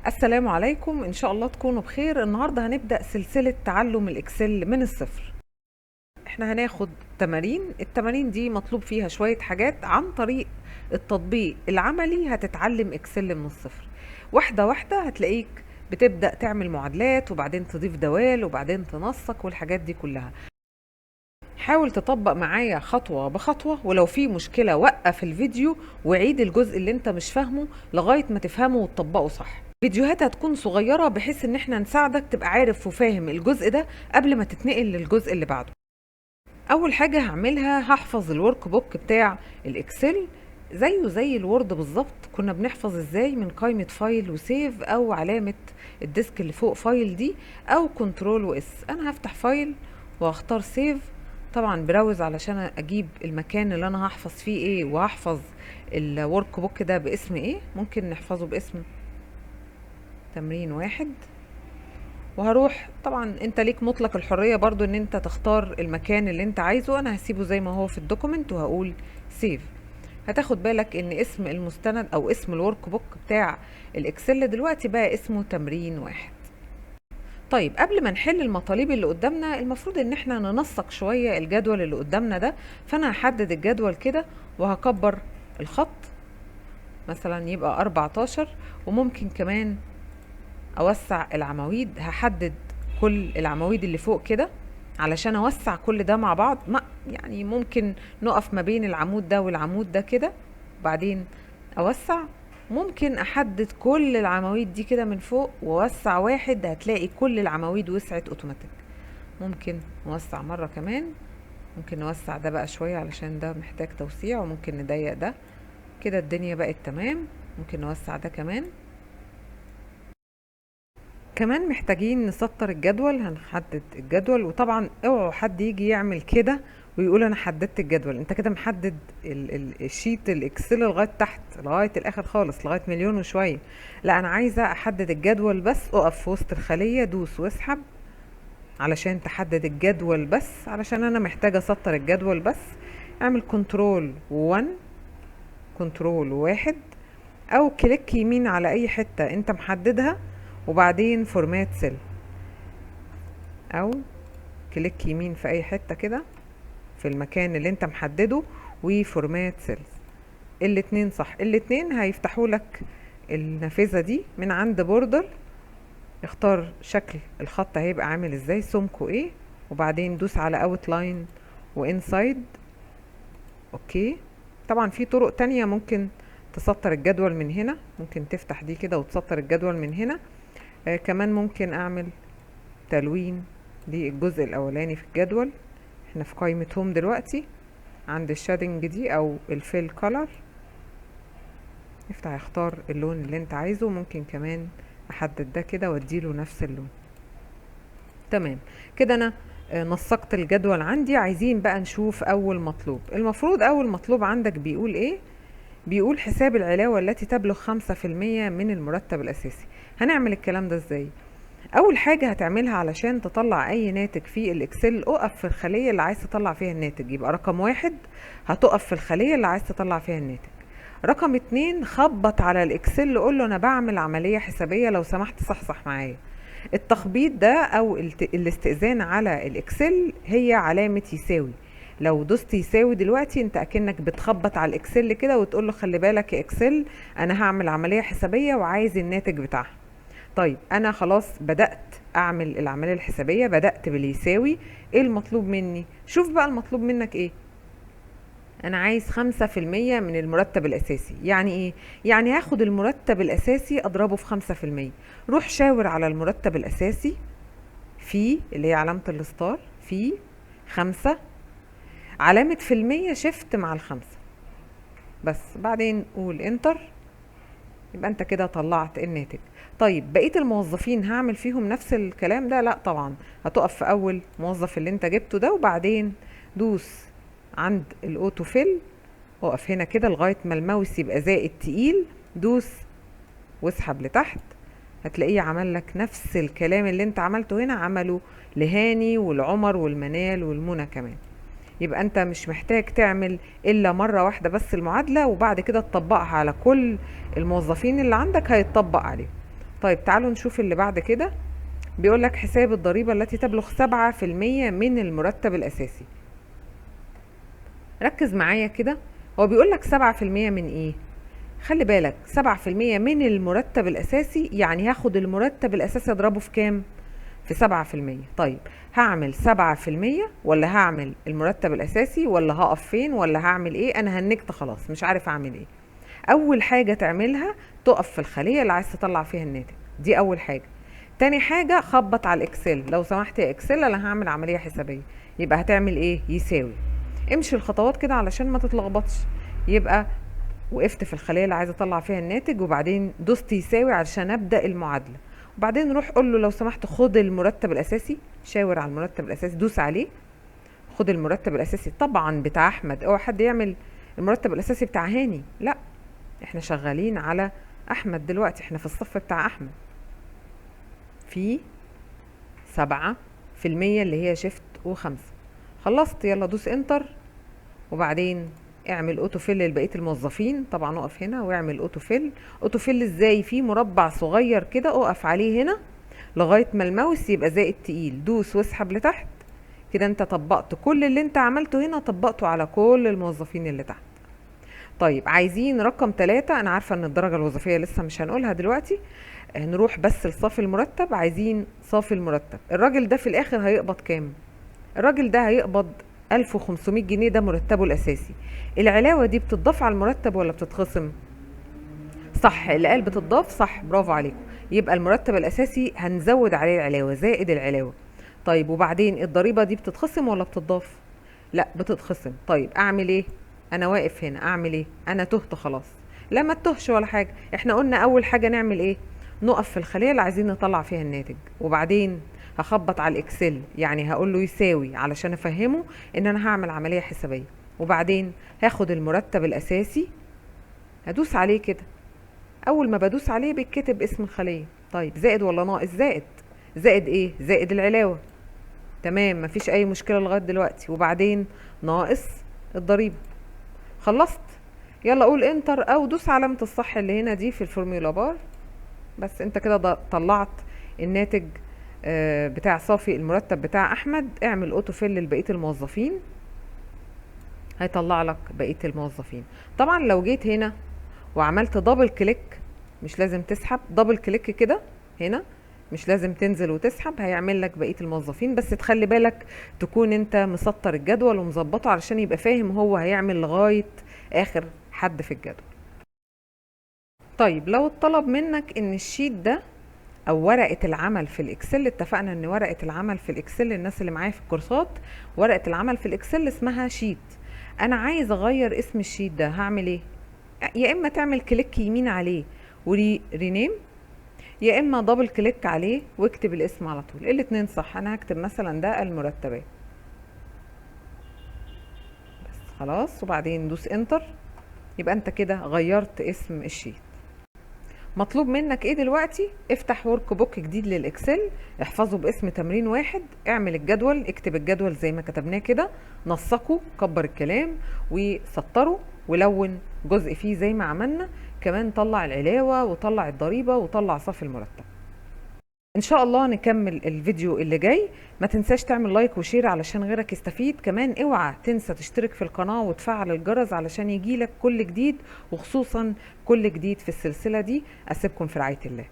السلام عليكم، إن شاء الله تكونوا بخير. النهاردة هنبدأ سلسلة تعلم الإكسل من الصفر. احنا هناخد التمارين دي مطلوب فيها شوية حاجات عن طريق التطبيق العملي. هتتعلم إكسل من الصفر واحدة واحدة. هتلاقيك بتبدأ تعمل معادلات وبعدين تضيف دوال وبعدين تنسق والحاجات دي كلها. حاول تطبق معايا خطوة بخطوة، ولو في مشكلة وقف الفيديو وعيد الجزء اللي انت مش فاهمه لغاية ما تفهمه وتطبقه صح. فيديوهات هتكون صغيرة بحيث ان احنا نساعدك تبقى عارف وفاهم الجزء ده قبل ما تتنقل للجزء اللي بعده. اول حاجة هعملها هحفظ الورك بوك بتاع الاكسل زيه زي الوورد بالظبط. كنا بنحفظ ازاي؟ من قائمة فايل وسيف او علامة الديسك اللي فوق فايل دي او كنترول واس. انا هفتح فايل وهختار سيف. طبعا براوز علشان اجيب المكان اللي انا هحفظ فيه ايه، وهحفظ الورك بوك ده باسم ايه. ممكن نحفظه باسم تمرين 1. وهروح، طبعا انت ليك مطلق الحرية برضو ان انت تختار المكان اللي انت عايزه. انا هسيبه زي ما هو في الدوكيمنت وهقول سيف. هتاخد بالك ان اسم المستند او اسم الورك بوك بتاع الاكسل دلوقتي بقى اسمه تمرين 1. طيب قبل ما نحل المطالب اللي قدامنا المفروض ان احنا ننسق شوية الجدول اللي قدامنا ده. فانا هحدد الجدول كده وهكبر الخط مثلا يبقى 14، وممكن كمان اوسع العواميد. هحدد كل العواميد اللي فوق كده علشان اوسع كل ده مع بعض. ما يعني ممكن نقف ما بين العمود ده والعمود ده كده وبعدين اوسع. ممكن احدد كل العواميد دي كده من فوق واوسع واحد، هتلاقي كل العواميد وسعت اوتوماتيك. ممكن نوسع مرة كمان. ممكن نوسع ده بقى شوية علشان ده محتاج توسيع، وممكن نضيق ده كده. الدنيا بقت تمام. ممكن نوسع ده كمان. كمان محتاجين نسطر الجدول. هنحدد الجدول، وطبعا اوعوا حد يجي يعمل كده ويقول انا حددت الجدول. انت كده محدد الشيت الاكسل لغايه تحت لغايه الاخر خالص لغايه مليون وشويه. لا، انا عايزه احدد الجدول بس. اقف في وسط الخليه، دوس واسحب علشان تحدد الجدول بس، علشان انا محتاجه اسطر الجدول بس. اعمل كنترول 1، كنترول 1، او كليك يمين على اي حته انت محددها وبعدين فورمات سيل، او كليك يمين في اي حتة كده في المكان اللي انت محدده وفورمات سيلز. الاتنين صح. الاتنين هيفتحوا لك النافذة دي من عند بوردر. اختار شكل الخط هيبقى عامل ازاي، سمكه ايه، وبعدين دوس على اوتلاين وانسايد. اوكي. طبعا في طرق تانية ممكن تسطر الجدول من هنا. ممكن تفتح دي كده وتسطر الجدول من هنا. كمان ممكن اعمل تلوين للجزء الاولاني في الجدول. احنا في قائمة هوم دلوقتي عند الشادنج دي او الفيل كولر. افتح اختار اللون اللي انت عايزه. ممكن كمان احدد ده كده واديله نفس اللون. تمام كده انا نسقت الجدول عندي. عايزين بقى نشوف اول مطلوب. المفروض اول مطلوب عندك بيقول ايه؟ بيقول حساب العلاوة التي تبلغ 5% من المرتب الاساسي. هنعمل الكلام ده ازاي؟ اول حاجة هتعملها علشان تطلع اي ناتج في الاكسل، اقف في الخلية اللي عايز تطلع فيها الناتج. يبقى رقم 1 هتقف في الخلية اللي عايز تطلع فيها الناتج. رقم 2 خبط على الاكسل قول له انا بعمل عملية حسابية لو سمحت صحصح معايا. التخبيط ده او الاستئذان على الاكسل هي علامة يساوي. لو دوست يساوي دلوقتي انت اكنك بتخبط على الاكسل كده وتقول له خلي بالك يا اكسل انا هعمل عملية حسابية وعايز الناتج بتاعها. طيب انا خلاص بدأت اعمل العملية الحسابية، بدأت باليساوي. ايه المطلوب مني؟ شوف بقى المطلوب منك ايه. انا عايز 5% من المرتب الاساسي. يعني ايه؟ يعني هاخد المرتب الاساسي اضربه في 5%. روح شاور على المرتب الاساسي في اللي هي علامة الستار في 5، علامة في المية شيفت مع ال5 بس، بعدين قول انتر. يبقى انت كده طلعت الناتج. طيب بقية الموظفين هعمل فيهم نفس الكلام ده؟ لا طبعا. هتقف في اول موظف اللي انت جبته ده وبعدين دوس عند الاوتو فيل. اقف هنا كده لغاية ما الماوس يبقى زائد تقيل، دوس واسحب لتحت. هتلاقيه عمل لك نفس الكلام اللي انت عملته هنا عمله لهاني والعمر والمنال والمنى كمان. يبقى انت مش محتاج تعمل الا مرة واحدة بس المعادلة، وبعد كده تطبقها على كل الموظفين اللي عندك هيتطبق عليهم. طيب تعالوا نشوف اللي بعد كده. بيقول لك حساب الضريبة التي تبلغ 7% من المرتب الأساسي. ركز معايا كده، هو بيقول لك 7% من ايه؟ خلي بالك 7% من المرتب الأساسي، يعني هاخد المرتب الأساسي اضربه في كام؟ في 7%. طيب هعمل 7% ولا هعمل المرتب الأساسي ولا هقف فين ولا هعمل ايه؟ انا هنكت خلاص مش عارف اعمل ايه. اول حاجة تعملها تقف في الخلية اللي عايز تطلع فيها الناتج، دي اول حاجة. تاني حاجة خبط على الاكسل، لو سمحت يا اكسل انا هعمل عملية حسابية. يبقى هتعمل ايه؟ يساوي. امشي الخطوات كده علشان ما تتلخبطش. يبقى وقفت في الخلية اللي عايزة اطلع فيها الناتج، وبعدين دوست يساوي علشان ابدأ المعادلة، وبعدين روح قول له لو سمحت خد المرتب الاساسي، شاور على المرتب الاساسي، دوس عليه، خد المرتب الاساسي طبعا بتاع احمد. اوعى حد يعمل المرتب الاساسي بتاع هاني، لا، احنا شغالين على احمد دلوقتي، احنا في الصف بتاع احمد. في 7% اللي هي شيفت وخمسة. خلصت، يلا دوس انتر، وبعدين اعمل اوتو فيل لبقيه الموظفين. طبعا اقف هنا واعمل اوتو فيل. اوتو فيل ازاي؟ في مربع صغير كده اقف عليه هنا لغايه ما الماوس يبقى زائد تقيل، دوس واسحب لتحت كده. انت طبقت كل اللي انت عملته هنا، طبقته على كل الموظفين اللي تحت. طيب عايزين رقم 3. انا عارفه ان الدرجه الوظيفيه لسه مش هنقولها دلوقتي، نروح بس لصافي المرتب. عايزين صافي المرتب. الراجل ده في الاخر هيقبض كام؟ الراجل ده هيقبض 1500 جنيه، ده مرتبه الأساسي. العلاوة دي بتضاف على المرتب ولا بتتخصم؟ صح، اللي قال بتضاف صح، برافو عليكم. يبقى المرتب الأساسي هنزود عليه العلاوة زائد العلاوة. طيب وبعدين الضريبة دي بتتخصم ولا بتضاف؟ لا بتتخصم. طيب أعمل إيه؟ أنا واقف هنا أعمل إيه؟ أنا تهت خلاص. لا ما تهش ولا حاجة، إحنا قلنا أول حاجة نعمل إيه؟ نقف في الخلية اللي عايزين نطلع فيها الناتج، وبعدين هخبط على الاكسل، يعني هقول له يساوي علشان افهمه ان انا هعمل عملية حسابية، وبعدين هاخد المرتب الاساسي هدوس عليه كده. اول ما بدوس عليه بيتكتب اسم الخلية. طيب زائد ولا ناقص؟ زائد. زائد ايه؟ زائد العلاوة. تمام، مفيش اي مشكلة لغاية دلوقتي. وبعدين ناقص الضريبة. خلصت، يلا قول انتر او دوس علامة الصح اللي هنا دي في الفورميولا بار. بس انت كده طلعت الناتج بتاع صافي المرتب بتاع احمد. اعمل اوتو فيل لبقيه الموظفين، هيطلع لك بقيه الموظفين. طبعا لو جيت هنا وعملت دبل كليك، مش لازم تسحب، دبل كليك كده هنا، مش لازم تنزل وتسحب، هيعمل لك بقيه الموظفين. بس تخلي بالك تكون انت مسطر الجدول ومظبطه علشان يبقى فاهم هو هيعمل لغايه اخر حد في الجدول. طيب لو اتطلب منك ان الشيت ده او ورقة العمل في الاكسل، اتفقنا ان ورقة العمل في الاكسل الناس اللي معايا في الكورسات، ورقة العمل في الاكسل اسمها شيت. انا عايز اغير اسم الشيت ده، هعمل ايه؟ يا اما تعمل كليك يمين عليه ورينيم، يا اما دبل كليك عليه واكتب الاسم على طول. الاتنين صح. انا هكتب مثلا ده المرتبات بس خلاص، وبعدين دوس انتر. يبقى انت كده غيرت اسم الشيت. مطلوب منك ايه دلوقتي؟ افتح ورك بوك جديد للاكسل، احفظه باسم تمرين 1، اعمل الجدول، اكتب الجدول زي ما كتبناه كده، نسقه، كبر الكلام وسطره، ولون جزء فيه زي ما عملنا. كمان طلع العلاوة وطلع الضريبة وطلع صافي المرتب. ان شاء الله نكمل الفيديو اللي جاي. ما تنساش تعمل لايك وشير علشان غيرك يستفيد. كمان اوعى تنسى تشترك في القناة وتفعل الجرس علشان يجيلك كل جديد، وخصوصا كل جديد في السلسلة دي. اسيبكم في رعاية الله.